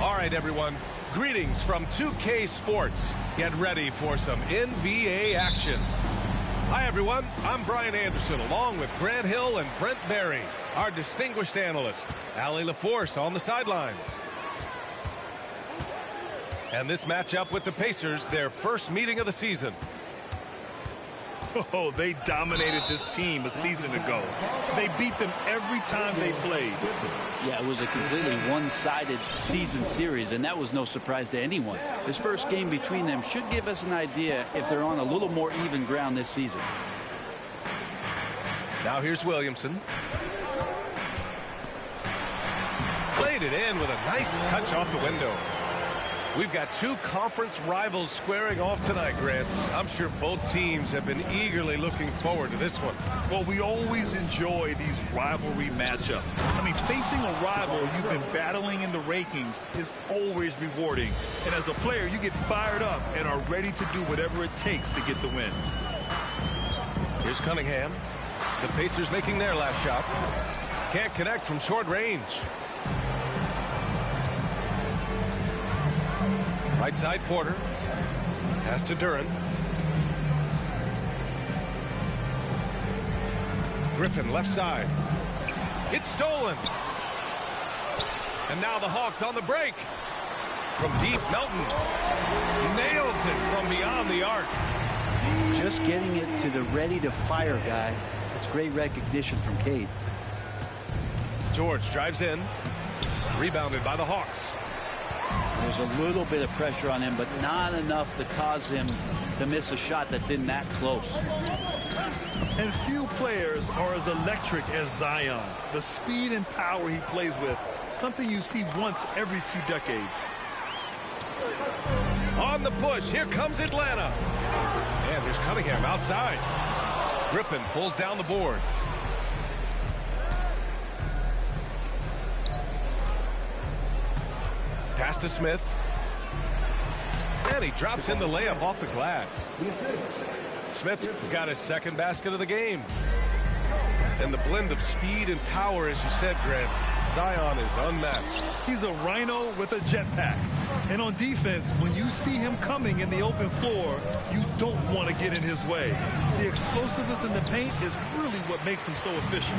All right, everyone. Greetings from 2K Sports. Get ready for some NBA action. Hi, everyone. I'm Brian Anderson, along with Grant Hill and Brent Berry, our distinguished analyst, Allie LaForce on the sidelines. And this matchup with the Pacers, their first meeting of the season. Oh, they dominated this team a season ago. They beat them every time they played. Yeah, it was a completely one-sided season series, and that was no surprise to anyone. This first game between them should give us an idea if they're on a little more even ground this season. Now here's Williamson. Played it in with a nice touch off the window. We've got two conference rivals squaring off tonight, Grant. I'm sure both teams have been eagerly looking forward to this one. Well, we always enjoy these rivalry matchups. I mean, facing a rival you've been battling in the rankings is always rewarding. And as a player, you get fired up and are ready to do whatever it takes to get the win. Here's Cunningham. The Pacers making their last shot. Can't connect from short range. Right side, Porter. Pass to Duren. Griffin, left side. It's stolen. And now the Hawks on the break. From deep, Melton nails it from beyond the arc. Just getting it to the ready-to-fire guy. That's great recognition from Cade. George drives in. Rebounded by the Hawks. There's a little bit of pressure on him, but not enough to cause him to miss a shot that's in that close. And few players are as electric as Zion. The speed and power he plays with, something you see once every few decades. On the push, here comes Atlanta. And there's Cunningham outside. Griffin pulls down the board. Pass to Smith. And he drops in the layup off the glass. Smith got his second basket of the game. And the blend of speed and power, as you said, Grant, Zion is unmatched. He's a rhino with a jetpack. And on defense, when you see him coming in the open floor, you don't want to get in his way. The explosiveness in the paint is really what makes him so efficient.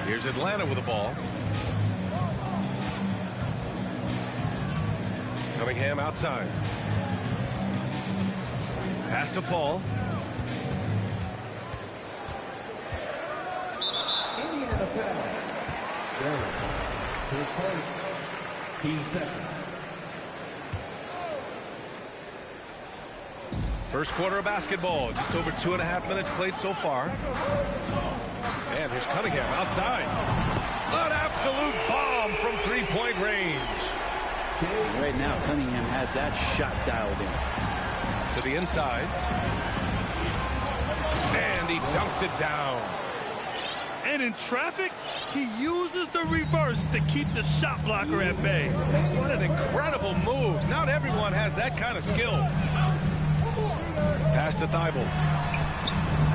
Here's Atlanta with the ball. Cunningham outside. Pass to Fall. Indiana foul. His first. Team second. First quarter of basketball. Just over 2.5 minutes played so far. And here's Cunningham outside. An absolute bomb from three-point range. Right now, Cunningham has that shot dialed in. To the inside. And he dunks it down. And in traffic, he uses the reverse to keep the shot blocker at bay. What an incredible move. Not everyone has that kind of skill. Pass to Thibault.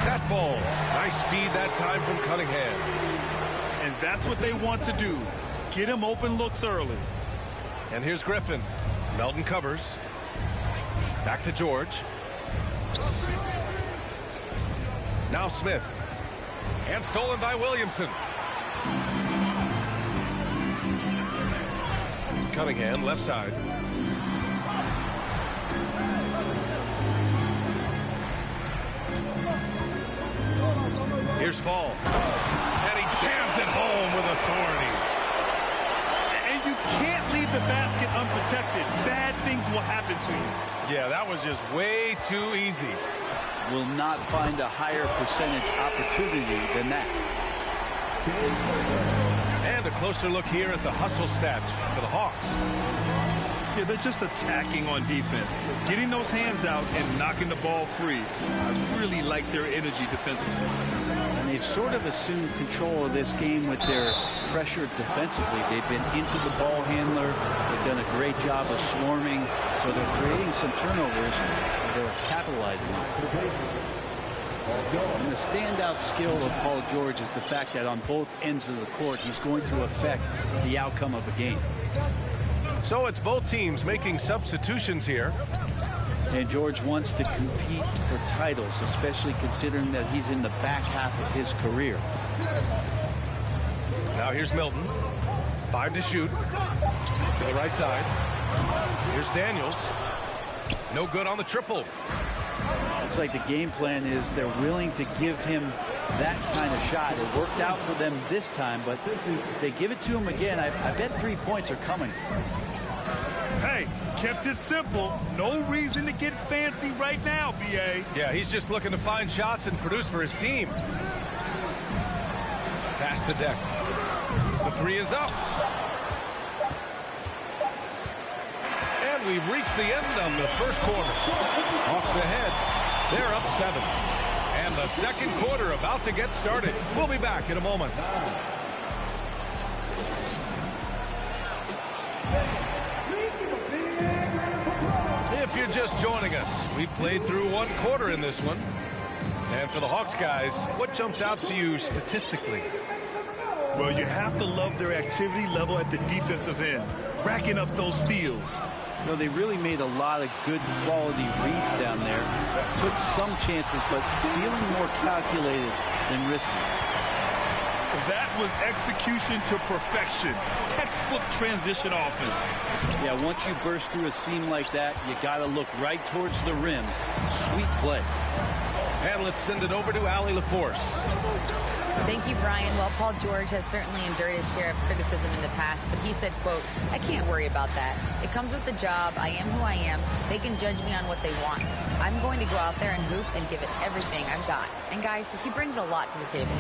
That falls. Nice feed that time from Cunningham. And that's what they want to do. Get him open looks early. And here's Griffin. Melton covers. Back to George. Now Smith. And stolen by Williamson. Cunningham, left side. Here's Fall. And he jams it home with authority. And you can't leave the basket unprotected. Bad things will happen to you. Yeah, that was just way too easy. Will not find a higher percentage opportunity than that. And a closer look here at the hustle stats for the Hawks. Yeah, they're just attacking on defense. Getting those hands out and knocking the ball free. I really like their energy defensively. And they've sort of assumed control of this game with their pressure defensively. They've been into the ball handler. They've done a great job of swarming. So they're creating some turnovers. They're capitalizing on it. And the standout skill of Paul George is the fact that on both ends of the court, he's going to affect the outcome of the game. So it's both teams making substitutions here. And George wants to compete for titles, especially considering that he's in the back half of his career. Now here's Milton. 5 to shoot. To the right side. Here's Daniels. No good on the triple. Looks like the game plan is they're willing to give him that kind of shot. It worked out for them this time, but if they give it to him again, I bet 3 points are coming. Hey, kept it simple. No reason to get fancy right now, B.A. Yeah, he's just looking to find shots and produce for his team. Pass to Deck. The 3 is up. And we've reached the end of the first quarter. Hawks ahead. They're up 7. And the second quarter about to get started. We'll be back in a moment. If you're just joining us, we played through 1 quarter in this one. And for the Hawks guys, what jumps out to you statistically? Well, you have to love their activity level at the defensive end, racking up those steals. You know, they really made a lot of good quality reads down there. Took some chances, but feeling more calculated than risky. That was execution to perfection. Textbook transition offense. Yeah, once you burst through a seam like that, you got to look right towards the rim. Sweet play. And let's send it over to Allie LaForce. Thank you, Brian. Well, Paul George has certainly endured his share of criticism in the past, but he said, quote, "I can't worry about that. It comes with the job. I am who I am. They can judge me on what they want. I'm going to go out there and hoop and give it everything I've got." And guys, he brings a lot to the table.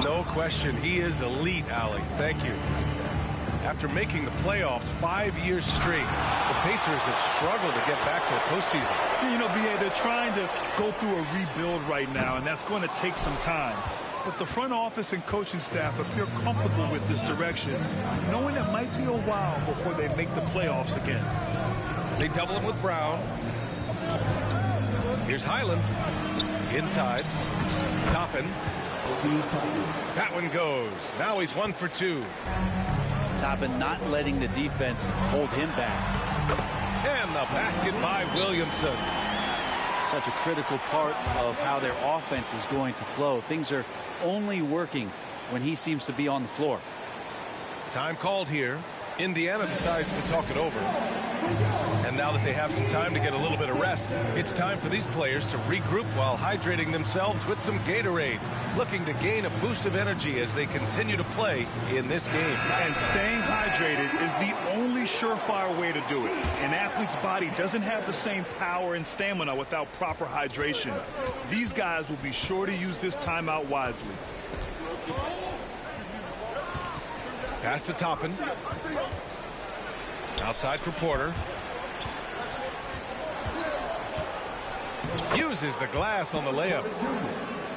No question. He is elite, Allie. Thank you. After making the playoffs 5 years straight, the Pacers have struggled to get back to a postseason. You know, B.A., they're trying to go through a rebuild right now, and that's going to take some time. But the front office and coaching staff appear comfortable with this direction, knowing it might be a while before they make the playoffs again. They double him with Brown. Here's Highland. Inside. Toppin. That one goes. Now he's 1 for 2. Toppin not letting the defense hold him back. And the basket by Williamson. Such a critical part of how their offense is going to flow. Things are only working when he seems to be on the floor. Time called here. Indiana decides to talk it over. And now that they have some time to get a little bit of rest, it's time for these players to regroup while hydrating themselves with some Gatorade, looking to gain a boost of energy as they continue to play in this game. And staying hydrated is the only surefire way to do it. An athlete's body doesn't have the same power and stamina without proper hydration. These guys will be sure to use this timeout wisely. Pass to Toppin. Outside for Porter. Uses the glass on the layup.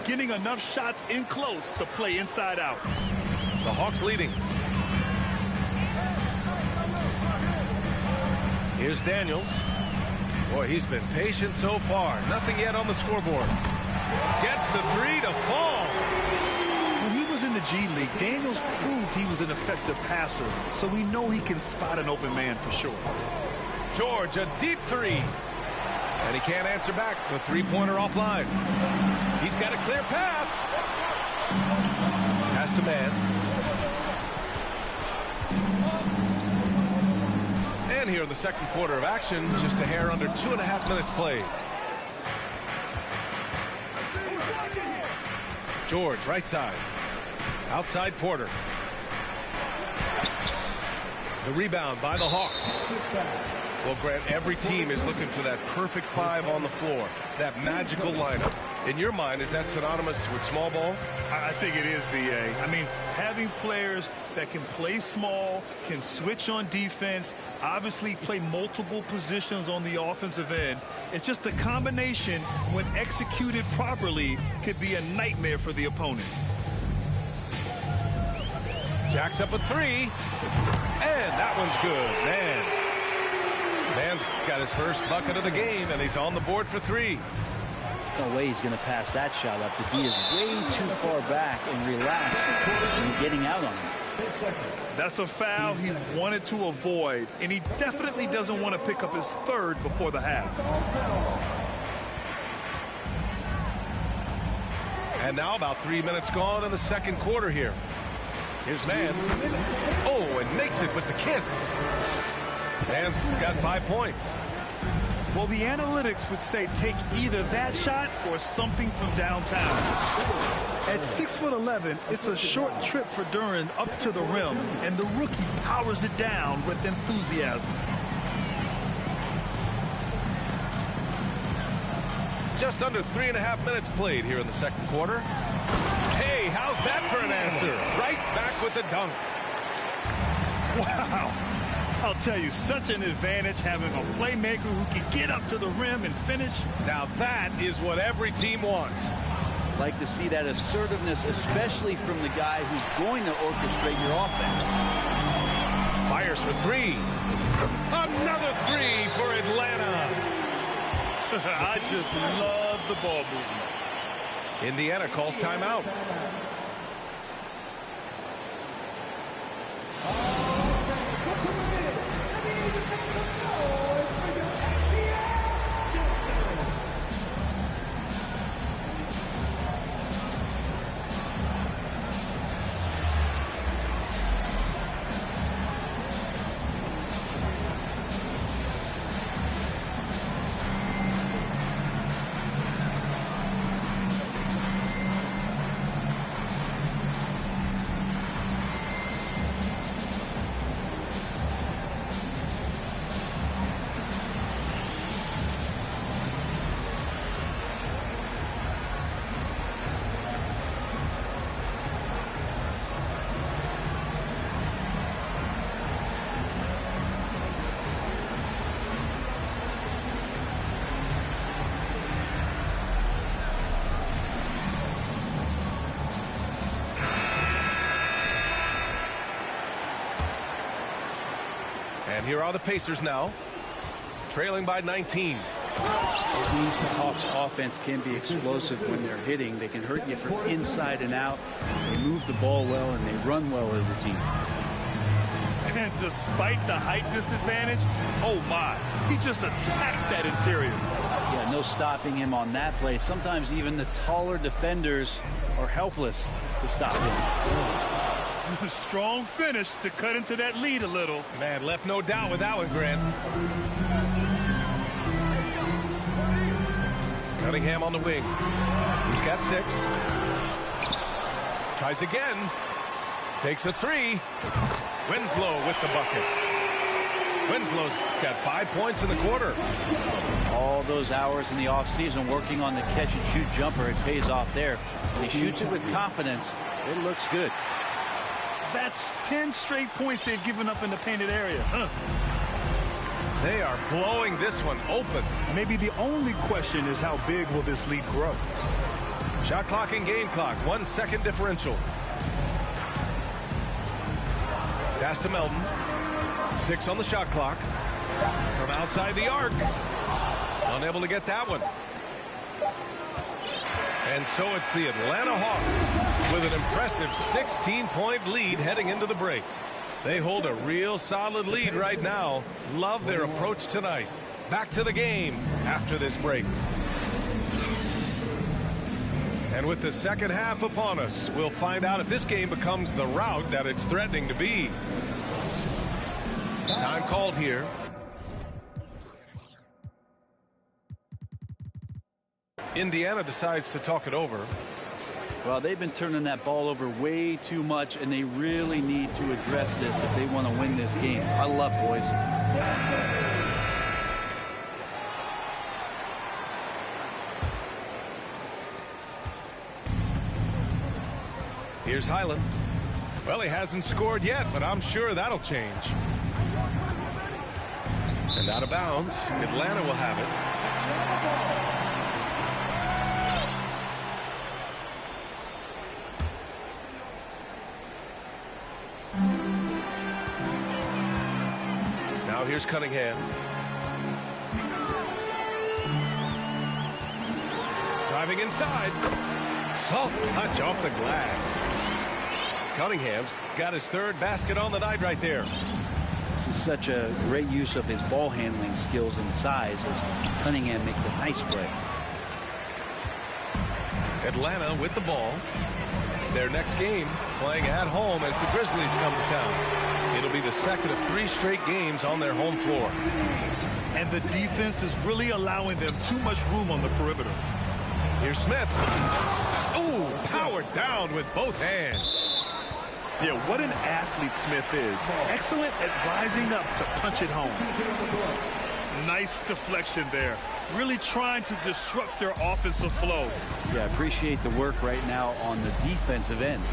Getting enough shots in close to play inside out. The Hawks leading. Here's Daniels. Boy, he's been patient so far. Nothing yet on the scoreboard. Gets the 3 to fall. When he was in the G League, Daniels proved he was an effective passer, so we know he can spot an open man for sure. George, a deep 3. And he can't answer back. The three-pointer offline. He's got a clear path. Pass to man. And here in the second quarter of action, just a hair under 2.5 minutes played. George, right side. Outside Porter. The rebound by the Hawks. Well, Grant, every team is looking for that perfect 5 on the floor, that magical lineup. In your mind, is that synonymous with small ball? I think it is, B.A. I mean, having players that can play small, can switch on defense, obviously play multiple positions on the offensive end. It's just a combination, when executed properly, could be a nightmare for the opponent. Jacks up a 3, and that one's good. Man's got his first bucket of the game, and he's on the board for 3. No way he's going to pass that shot up. The D is way too far back and relaxed and getting out on him. That's a foul he wanted to avoid, and he definitely doesn't want to pick up his 3rd before the half. And now about 3 minutes gone in the second quarter here. His man, and makes it with the kiss. Man's got 5 points. Well, the analytics would say take either that shot or something from downtown. At 6'11", it's a short trip for Duren up to the rim, and the rookie powers it down with enthusiasm. Just under 3.5 minutes played here in the second quarter. Hey, how's that for an answer? Right back with the dunk. Wow. I'll tell you, such an advantage having a playmaker who can get up to the rim and finish. Now that is what every team wants. Like to see that assertiveness, especially from the guy who's going to orchestrate your offense. Fires for 3. Another 3 for Atlanta. I just love the ball movement. Indiana calls timeout. And here are the Pacers now, trailing by 19. This Hawks offense can be explosive when they're hitting. They can hurt you from inside and out. They move the ball well, and they run well as a team. And despite the height disadvantage, oh my, he just attacks that interior. Yeah, no stopping him on that play. Sometimes even the taller defenders are helpless to stop him. Strong finish to cut into that lead a little. Man, left no doubt with that one, Grant. Cunningham on the wing. He's got 6. Tries again. Takes a 3. Winslow with the bucket. Winslow's got 5 points in the quarter. All those hours in the offseason working on the catch-and-shoot jumper, it pays off there. When he shoots it with confidence, it looks good. That's 10 straight points they've given up in the painted area. They are blowing this one open. Maybe the only question is how big will this lead grow? Shot clock and game clock, 1 second differential. Pass to Melton. 6 on the shot clock. From outside the arc. Unable to get that one. And so it's the Atlanta Hawks with an impressive 16-point lead heading into the break. They hold a real solid lead right now. Love their approach tonight. Back to the game after this break. And with the second half upon us, we'll find out if this game becomes the rout that it's threatening to be. Time called here. Indiana decides to talk it over. Well, they've been turning that ball over way too much, and they really need to address this if they want to win this game. Huddle up, boys. Here's Highland. Well, he hasn't scored yet, but I'm sure that'll change. And out of bounds, Atlanta will have it. Now here's Cunningham. Driving inside. Soft touch off the glass. Cunningham's got his third basket on the night right there. This is such a great use of his ball handling skills and size as Cunningham makes a nice play. Atlanta with the ball. Their next game playing at home as the Grizzlies come to town. It'll be the second of 3 straight games on their home floor. And the defense is really allowing them too much room on the perimeter. Here's Smith. Ooh, powered down with both hands. Yeah, what an athlete Smith is. Excellent at rising up to punch it home. Nice deflection there. Really trying to disrupt their offensive flow. Yeah, I appreciate the work right now on the defensive end.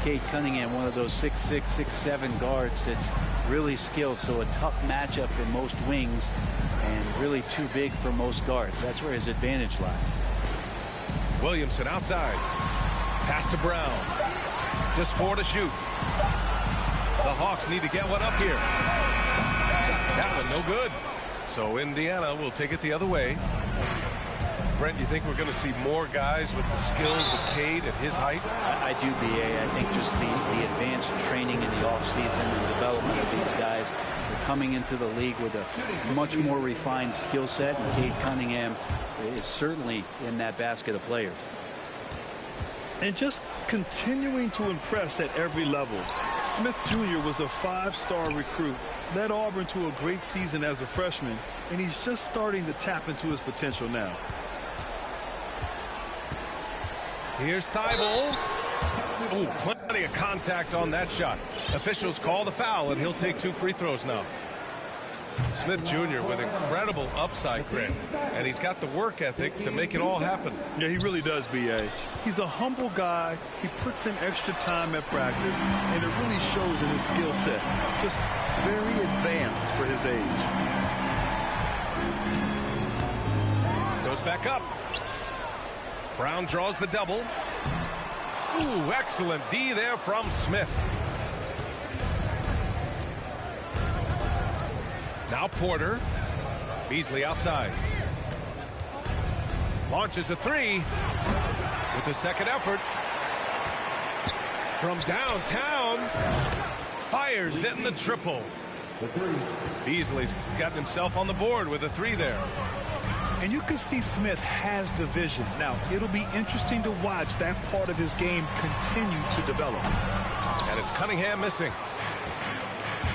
Cade Cunningham, one of those 6'6", 6'7" guards that's really skilled, so a tough matchup in most wings and really too big for most guards. That's where his advantage lies. Williamson outside. Pass to Brown. Just 4 to shoot. The Hawks need to get one up here. That one no good. So Indiana will take it the other way. Brent, you think we're going to see more guys with the skills of Cade at his height? I do, B.A. I think just the advanced training in the offseason and development of these guys. They're coming into the league with a much more refined skill set, and Cade Cunningham is certainly in that basket of players. And just continuing to impress at every level. Smith Jr. was a 5-star recruit, led Auburn to a great season as a freshman, and he's just starting to tap into his potential now. Here's Thibault. Ooh, plenty of contact on that shot. Officials call the foul, and he'll take 2 free throws now. Smith Jr. with incredible upside grit, and he's got the work ethic to make it all happen. Yeah, he really does, B.A. He's a humble guy. He puts in extra time at practice, and it really shows in his skill set. Just very advanced for his age. Goes back up. Brown draws the double. Ooh, excellent D there from Smith. Now Porter. Beasley outside. Launches a 3 with the second effort. From downtown. Fires in the triple. Beasley's got himself on the board with a 3 there. And you can see Smith has the vision. Now, it'll be interesting to watch that part of his game continue to develop. And it's Cunningham missing.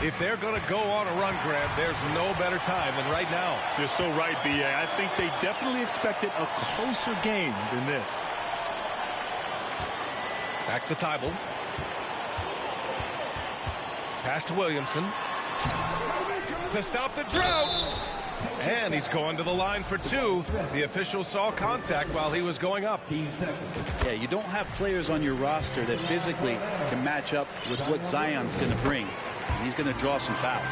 If they're going to go on a run, Grant, there's no better time than right now. You're so right, B.A. I think they definitely expected a closer game than this. Back to Thibault. Pass to Williamson. To stop the drought. And he's going to the line for 2. The officials saw contact while he was going up. Yeah, you don't have players on your roster that physically can match up with what Zion's going to bring. He's going to draw some fouls.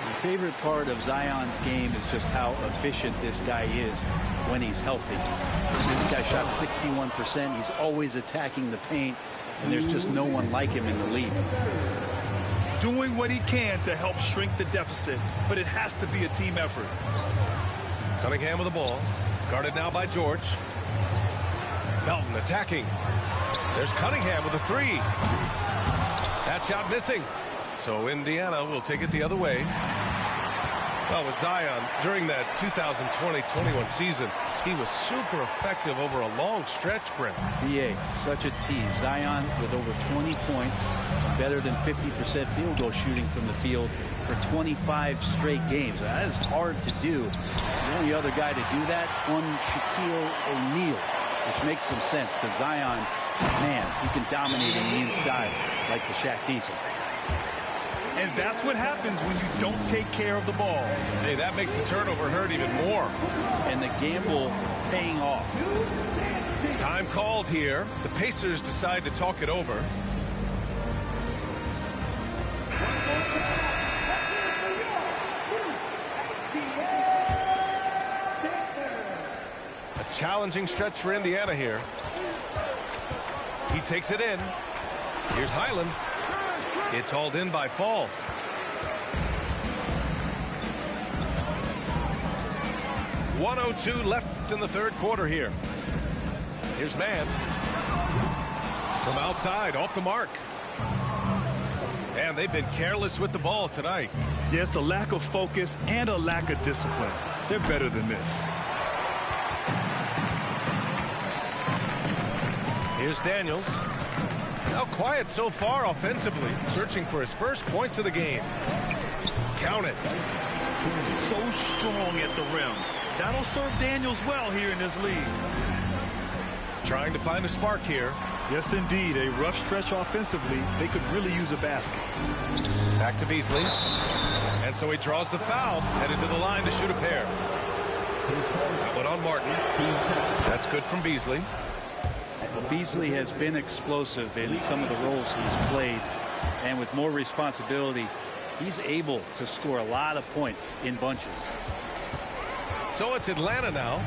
My favorite part of Zion's game is just how efficient this guy is when he's healthy. This guy shot 61%. He's always attacking the paint, and there's just no one like him in the league. Doing what he can to help shrink the deficit, but it has to be a team effort. Cunningham with the ball. Guarded now by George. Melton attacking. There's Cunningham with a 3. That shot missing. So Indiana will take it the other way. Well, with Zion, during that 2020-21 season, he was super effective over a long stretch, Brent. B.A., such a tease. Zion with over 20 points, better than 50% field goal shooting from the field for 25 straight games. That is hard to do. The only other guy to do that, one Shaquille O'Neal, which makes some sense because Zion, man, he can dominate in the inside like the Shaq Diesel. And that's what happens when you don't take care of the ball. Hey, that makes the turnover hurt even more. And the gamble paying off. Time called here. The Pacers decide to talk it over. A challenging stretch for Indiana here. He takes it in. Here's Highland. It's hauled in by Fall. .102 left in the third quarter here. Here's Mann. From outside, off the mark. And they've been careless with the ball tonight. Yeah, it's a lack of focus and a lack of discipline. They're better than this. Here's Daniels. Now quiet so far offensively, searching for his first points of the game. Count it. So strong at the rim. That'll serve Daniels well here in this league. Trying to find a spark here. Yes, indeed. A rough stretch offensively. They could really use a basket. Back to Beasley. And so he draws the foul, headed to the line to shoot a pair. That one on Martin. That's good from Beasley. Beasley has been explosive in some of the roles he's played, and with more responsibility, he's able to score a lot of points in bunches. So it's Atlanta now.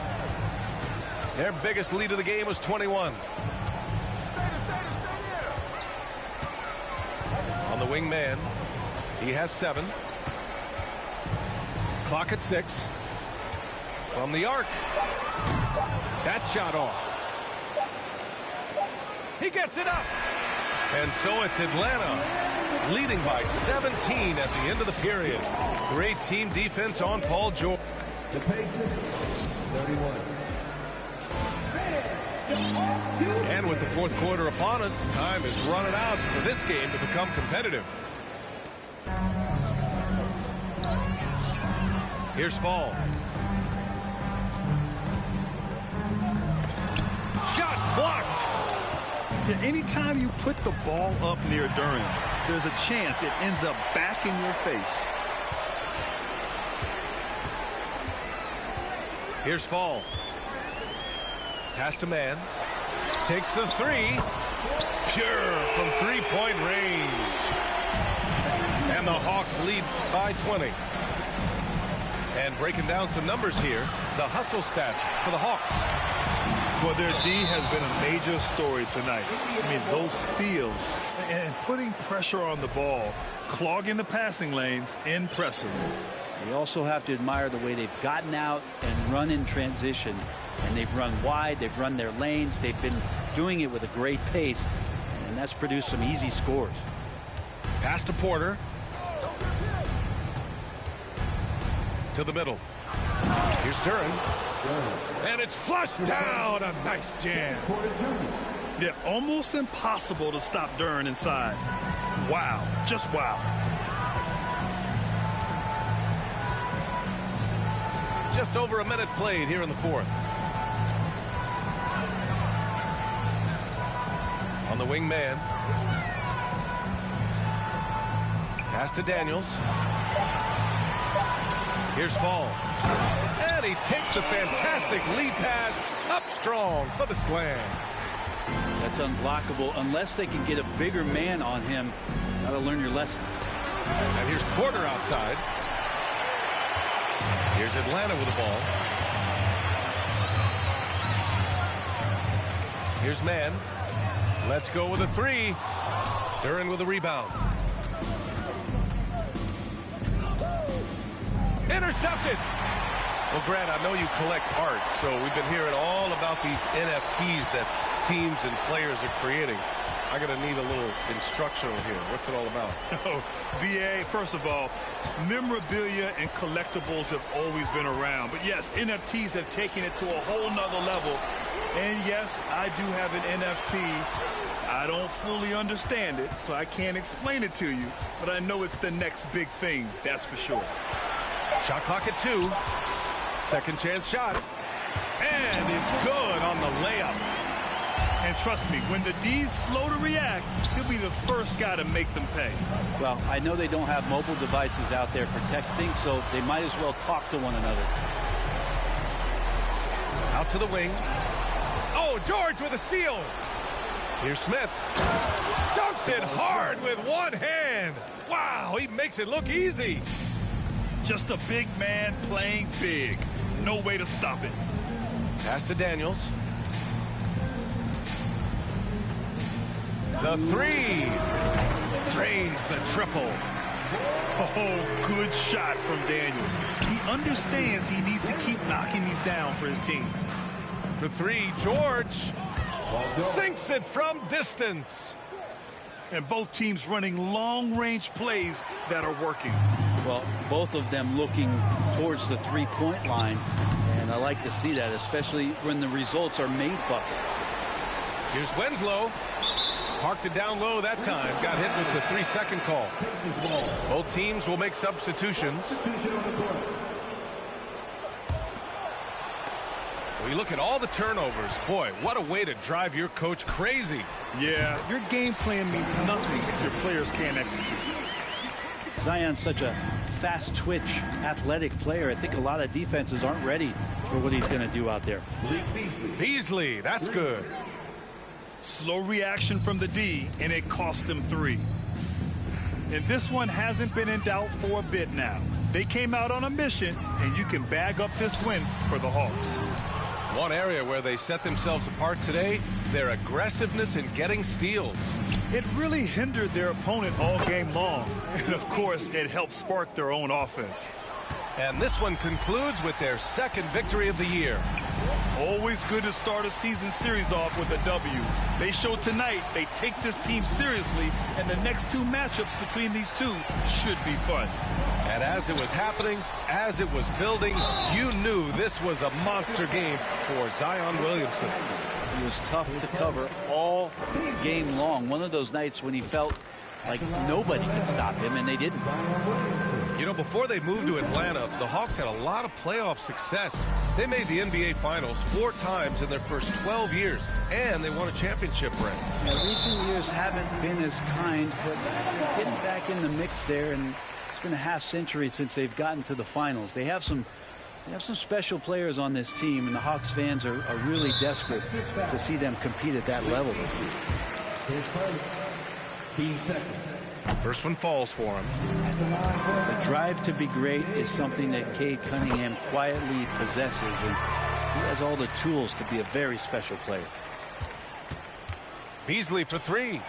Their biggest lead of the game was 21. On the wing man, he has 7. Clock at 6. From the arc. That shot off. He gets it up. And so it's Atlanta leading by 17 at the end of the period. Great team defense on Paul George. The Pacers, 31. And with the fourth quarter upon us, time is running out for this game to become competitive. Here's Fall. Shots blocked. Yeah, anytime you put the ball up near Duren, there's a chance it ends up back in your face. Here's Fall. Pass to Mann. Takes the 3. Pure from three-point range. And the Hawks lead by 20. And breaking down some numbers here, the hustle stats for the Hawks. Well, their D has been a major story tonight. I mean, those steals and putting pressure on the ball, clogging the passing lanes, impressive. You also have to admire the way they've gotten out and run in transition. And they've run wide, they've run their lanes, they've been doing it with a great pace, and that's produced some easy scores. Pass to Porter. To the middle. Here's Duren. And it's flushed down. A nice jam. Yeah, almost impossible to stop Duren inside. Wow, just wow. Just over a minute played here in the fourth. On the wing man. Pass to Daniels. Here's Fall. And he takes the fantastic lead pass up strong for the slam. That's unblockable unless they can get a bigger man on him. Gotta learn your lesson. And here's Porter outside. Here's Atlanta with the ball. Here's Mann. Let's go with a 3. Duren with a rebound. Intercepted. Well, Grant, I know you collect art, so we've been hearing all about these NFTs that teams and players are creating. I'm going to need a little instructional here. What's it all about? Oh, BA, first of all, memorabilia and collectibles have always been around. But yes, NFTs have taken it to a whole nother level. And yes, I do have an NFT. I don't fully understand it, so I can't explain it to you. But I know it's the next big thing, that's for sure. Shot clock at 2. Second chance shot. And it's good on the layup. And trust me, when the D's slow to react, he'll be the first guy to make them pay. Well, I know they don't have mobile devices out there for texting, so they might as well talk to one another. Out to the wing. Oh, Oh, George with a steal. Here's Smith. Dunks it hard with one hand. Wow, he makes it look easy. Just a big man playing big. No way to stop it. Pass to Daniels. The three. Drains the triple. Oh, good shot from Daniels. He understands he needs to keep knocking these down for his team. For three, George sinks it from distance. And both teams running long-range plays that are working. Well, both of them looking towards the three-point line. And I like to see that, especially when the results are made buckets. Here's Winslow. Parked it down low that time. Got hit with the 3-second call. Both teams will make substitutions. We look at all the turnovers. Boy, what a way to drive your coach crazy. Yeah, your game plan means nothing if your players can't execute. Zion's such a fast twitch, athletic player. I think a lot of defenses aren't ready for what he's going to do out there. Beasley, that's good. Slow reaction from the D, and it cost them 3. And this one hasn't been in doubt for a bit now. They came out on a mission, and you can bag up this win for the Hawks. One area where they set themselves apart today, their aggressiveness in getting steals. It really hindered their opponent all game long. And, of course, it helped spark their own offense. And this one concludes with their second victory of the year. Always good to start a season series off with a W. They showed tonight they take this team seriously, and the next 2 matchups between these two should be fun. And as it was happening, as it was building, you knew this was a monster game for Zion Williamson. He was tough to cover all game long. One of those nights when he felt like nobody could stop him, and they didn't. You know, before they moved to Atlanta, the Hawks had a lot of playoff success. They made the NBA Finals 4 times in their first 12 years, and they won a championship ring. Yeah, recent years haven't been as kind, but they're getting back in the mix there, and it's been a half-century since they've gotten to the finals. They have some special players on this team, and the Hawks fans are really desperate to see them compete at that level. First one falls for him. The drive to be great is something that Cade Cunningham quietly possesses, and he has all the tools to be a very special player. Beasley for 3.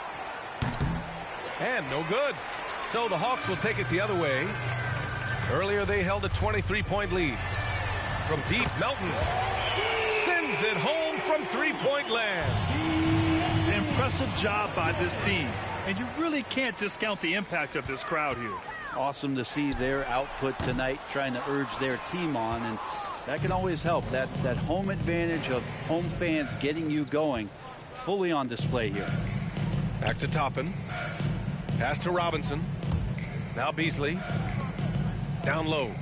And no good. So the Hawks will take it the other way. Earlier they held a 23-point lead. From deep, Melton sends it home from 3-point land. Impressive job by this team. And you really can't discount the impact of this crowd here. Awesome to see their output tonight, trying to urge their team on, and that can always help. That home advantage of home fans getting you going, fully on display here. Back to Toppin. Pass to Robinson. Now Beasley. Down low.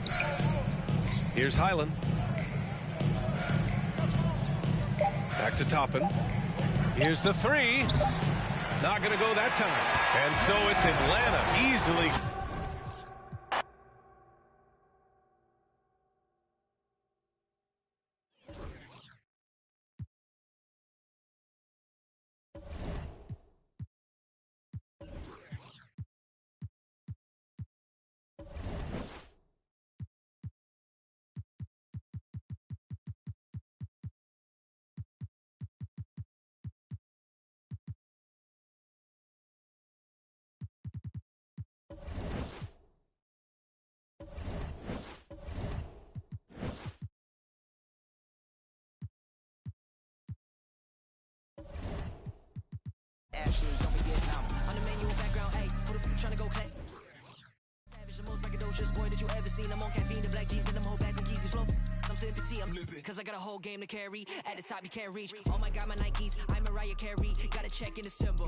Here's Highland. Back to Toppin. Here's the 3. Not going to go that time. And so it's Atlanta easily. Don't forget on the manual background, hey, hold up, tryna go clap. Savage, the most braggadocious boy that you ever seen. I'm on caffeine, the black G's and them whole bags and keys is flow. I'm sitting petite, I'm limping, cause I got a whole game to carry. At the top you can't reach. Oh my god, my Nikes, I'm Mariah Carey. Got a check in December.